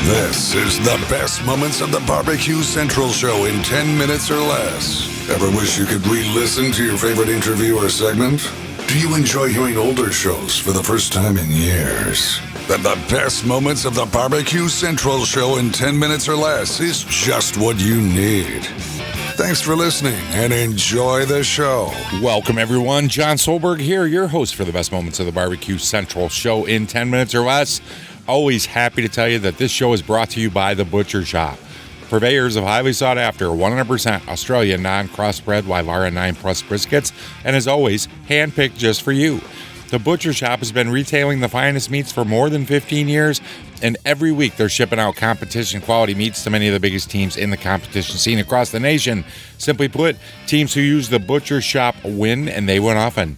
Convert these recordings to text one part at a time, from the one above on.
This is the best moments of the BBQ Central Show in 10 minutes or less. Ever wish you could re-listen to your favorite interview or segment? Do you enjoy hearing older shows for the first time in years? Then the best moments of the BBQ Central Show in 10 minutes or less is just what you need. Thanks for listening and enjoy the show. Welcome, everyone. John Solberg here, your host for the best moments of the BBQ Central Show in 10 minutes or less. Always happy to tell you that this show is brought to you by The Butcher Shop. Purveyors of highly sought after 100% Australian non-crossbred Wylara 9 Plus briskets, and as always, handpicked just for you. The Butcher Shop has been retailing the finest meats for more than 15 years, and every week they're shipping out competition quality meats to many of the biggest teams in the competition scene across the nation. Simply put, teams who use the Butcher Shop win, and they win often.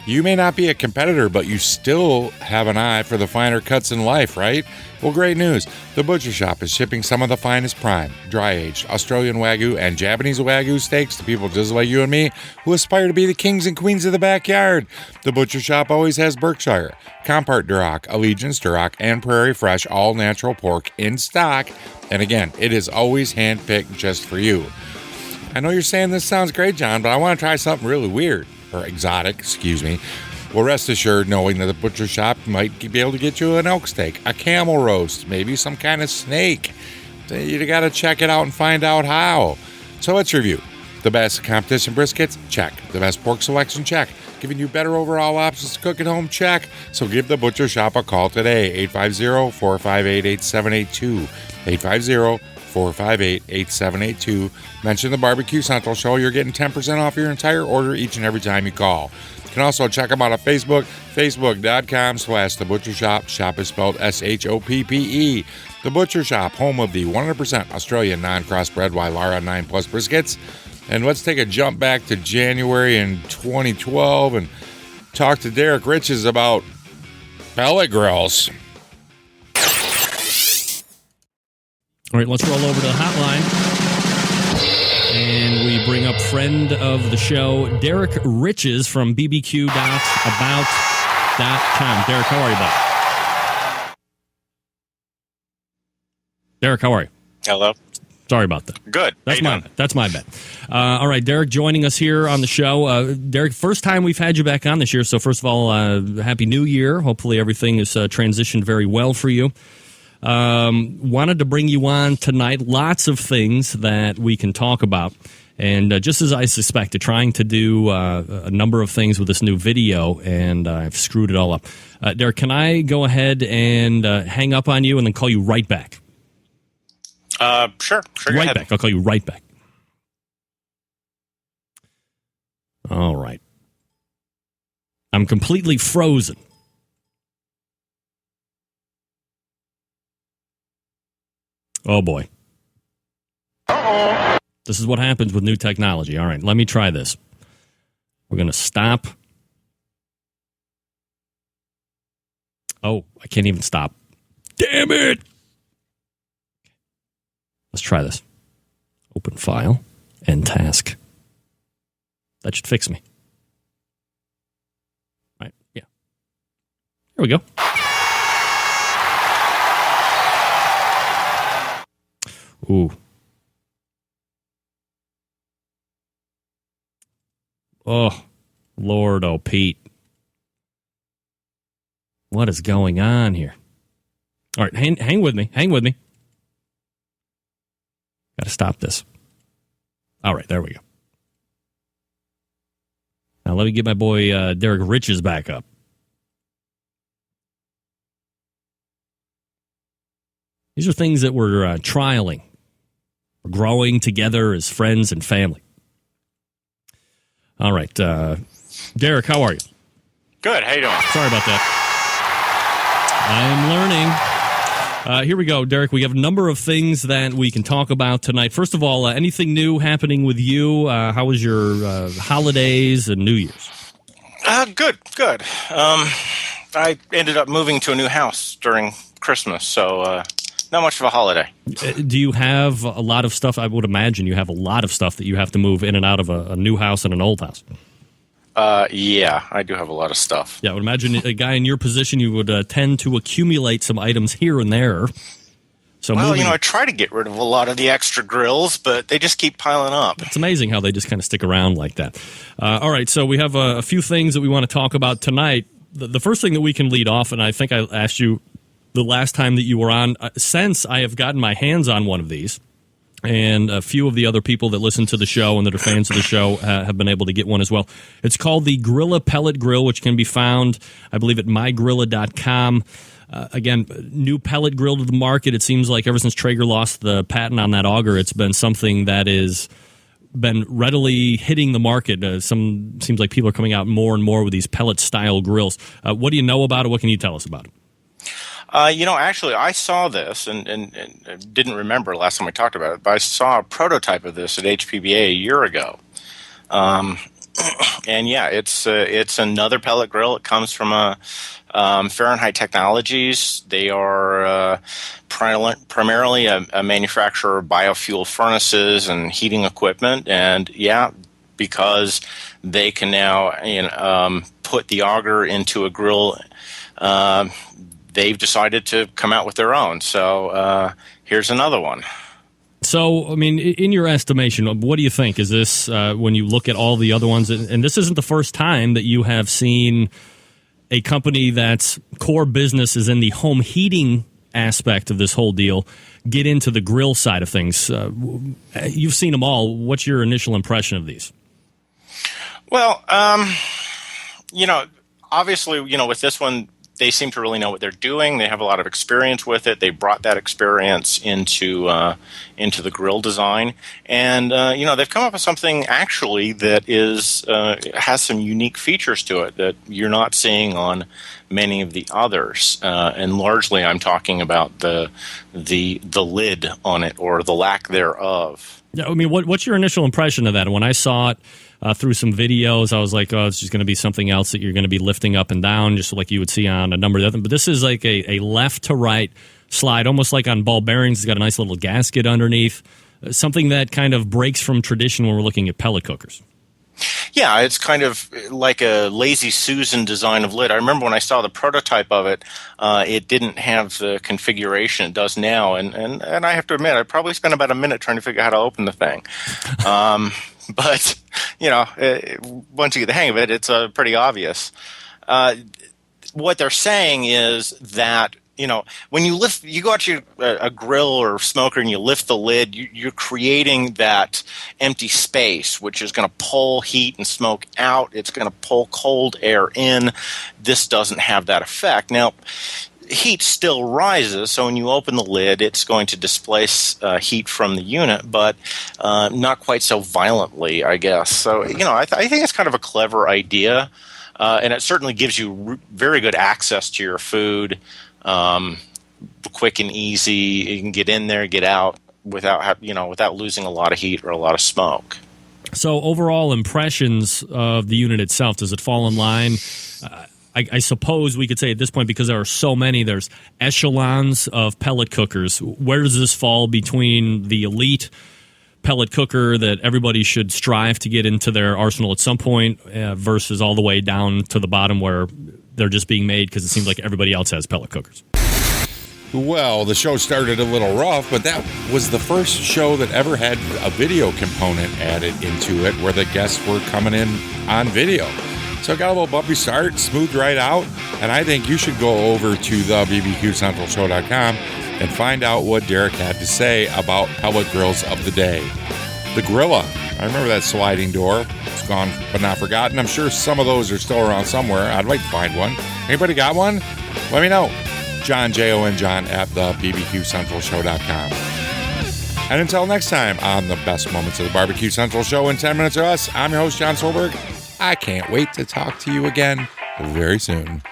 You may not be a competitor, but you still have an eye for the finer cuts in life, right? Well, great news. The Butcher Shop is shipping some of the finest prime, dry-aged Australian Wagyu and Japanese Wagyu steaks to people just like you and me who aspire to be the kings and queens of the backyard. The Butcher Shop always has Berkshire, Compart Duroc, Allegiance Duroc, and Prairie Fresh all-natural pork in stock. And again, it is always hand-picked just for you. I know you're saying this sounds great, John, but I want to try something really weird. Or exotic, excuse me. Well, rest assured knowing that the Butcher Shop might be able to get you an elk steak, a camel roast, maybe some kind of snake. You got to check it out and find out how. So let's review. The best competition briskets? Check. The best pork selection? Check. Giving you better overall options to cook at home? Check. So give the Butcher Shop a call today, 850-458-8782. 850-458-8782. Mention the BBQ Central Show. You're getting 10% off your entire order each and every time you call. You can also check them out on Facebook, facebook.com/The Butcher Shop. Shop is spelled SHOPPE. The Butcher Shop, home of the 100% Australian non-crossbred Wylara 9 Plus briskets. And let's take a jump back to January in 2012 and talk to Derrick Riches about pellet grills. All right, let's roll over to the hotline. And we bring up friend of the show, Derrick Riches from BBQ.about.com. Derrick, how are you, bud? Derrick, how are you? Hello. Sorry about that. Good. That's my bad. All right, Derrick joining us here on the show. Derrick, first time we've had you back on this year, so first of all, Happy New Year. Hopefully everything is transitioned very well for you. Wanted to bring you on tonight. Lots of things that we can talk about. And just as I suspected, trying to do a number of things with this new video, and I've screwed it all up. Derrick, can I go ahead and hang up on you and then call you right back? Sure. Right back. I'll call you right back. All right. I'm completely frozen. Oh, boy. Uh-oh. This is what happens with new technology. All right, let me try this. We're going to stop. Oh, I can't even stop. Damn it! Let's try this. Open file and task. That should fix me. All right, yeah. Here we go. Ooh. Oh, Lord, oh, Pete. What is going on here? All right, hang with me. Got to stop this. All right, there we go. Now let me get my boy Derrick Riches back up. These are things that we're trialing. We're growing together as friends and family. All right. Derrick, how are you? Good. How you doing? Sorry about that. I'm learning. Here we go, Derrick. We have a number of things that we can talk about tonight. First of all, anything new happening with you? How was your holidays and New Year's? Good. I ended up moving to a new house during Christmas, so not much of a holiday. Do you have a lot of stuff? I would imagine you have a lot of stuff that you have to move in and out of a new house and an old house. Yeah, I do have a lot of stuff. Yeah, I would imagine a guy in your position, you would tend to accumulate some items here and there. So well, I try to get rid of a lot of the extra grills, but they just keep piling up. It's amazing how they just kind of stick around like that. All right, so we have a few things that we want to talk about tonight. The first thing that we can lead off, and I think I asked you the last time that you were on, since I have gotten my hands on one of these, and a few of the other people that listen to the show and that are fans of the show have been able to get one as well. It's called the Grilla Pellet Grill, which can be found, I believe, at mygrilla.com. Again, new pellet grill to the market. It seems like ever since Traeger lost the patent on that auger, it's been something that is been readily hitting the market. Seems like people are coming out more and more with these pellet-style grills. What do you know about it? What can you tell us about it? Actually, I saw this and didn't remember last time we talked about it, but I saw a prototype of this at HPBA a year ago. And yeah, it's another pellet grill. It comes from Fahrenheit Technologies. They are primarily a manufacturer of biofuel furnaces and heating equipment. And yeah, because they can now put the auger into a grill, they've decided to come out with their own. So here's another one. So, I mean, in your estimation, what do you think? Is this, when you look at all the other ones, and this isn't the first time that you have seen a company that's core business is in the home heating aspect of this whole deal, get into the grill side of things. You've seen them all. What's your initial impression of these? Well, obviously, with this one, they seem to really know what they're doing. They have a lot of experience with it. They brought that experience into the grill design, and they've come up with something actually that has some unique features to it that you're not seeing on many of the others. And largely, I'm talking about the lid on it or the lack thereof. Yeah, I mean, what's your initial impression of that? When I saw it through some videos, I was like, oh, it's just going to be something else that you're going to be lifting up and down, just like you would see on a number of them. But this is like a left to right slide, almost like on ball bearings. It's got a nice little gasket underneath, something that kind of breaks from tradition when we're looking at pellet cookers. Yeah, it's kind of like a Lazy Susan design of lid. I remember when I saw the prototype of it, it didn't have the configuration it does now. And I have to admit, I probably spent about a minute trying to figure out how to open the thing. But, once you get the hang of it, it's pretty obvious. What they're saying is that, when you go out to a grill or smoker and you lift the lid, you're creating that empty space, which is going to pull heat and smoke out. It's going to pull cold air in. This doesn't have that effect. Now, heat still rises, so when you open the lid, it's going to displace heat from the unit, but not quite so violently, I guess. So, I think it's kind of a clever idea, and it certainly gives you very good access to your food. Quick and easy. You can get in there, get out without losing a lot of heat or a lot of smoke. So overall impressions of the unit itself, does it fall in line? I suppose we could say at this point, because there are so many, there's echelons of pellet cookers. Where does this fall between the elite pellet cooker that everybody should strive to get into their arsenal at some point versus all the way down to the bottom where they're just being made because it seems like everybody else has pellet cookers? Well, the show started a little rough, but that was the first show that ever had a video component added into it where the guests were coming in on video. So it got a little bumpy start, smoothed right out, and I think you should go over to the BBQCentralShow.com and find out what Derrick had to say about pellet grills of the day. The Grilla. I remember that sliding door. It's gone but not forgotten. I'm sure some of those are still around somewhere. I'd like to find one. Anybody got one? Let me know. John, John, at the BBQCentralShow.com. And until next time on the best moments of the Barbecue Central Show in 10 minutes or less, I'm your host, John Solberg. I can't wait to talk to you again very soon.